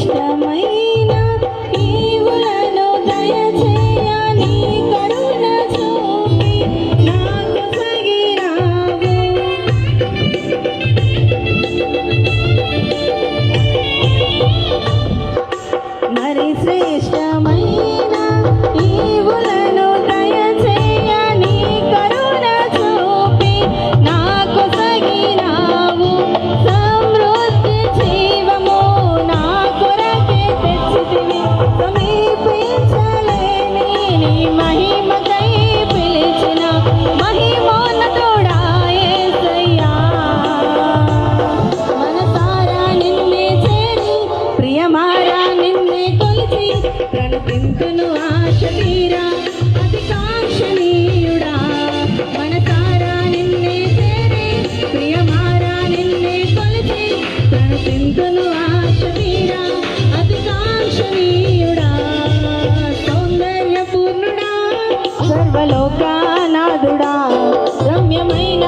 శ్రేష్టమైన ఈవులను దయచేయ నీ కరుణ చూపి నాకు సగిరావు. మరి శ్రేష్టమైన ఈవులను దయచేయ నీ కరుణ చూపి నాకు సగిరావు. సమృద్ధి జీవము నా కొరకే తెచ్చితివి. సమీపించలేని నీ మహిమకై పిలిచిన మహిమోన్నతుడా యేసయ్యా. మనసారా నిన్నే చేరి ప్రియమారా నిన్నే కొలిచి ప్రణతింతును ఆశ తీరా అతికాంక్షణీయుడా. మనసారా నిన్నే చేరి ప్రియమారా నిన్నే కొలిచి ప్రణతింతును ఆశ తీరా అతికాంక్షణీయుడా. సౌందర్యపూర్ణుడా సర్వలోకానాథుడా రమ్యమైన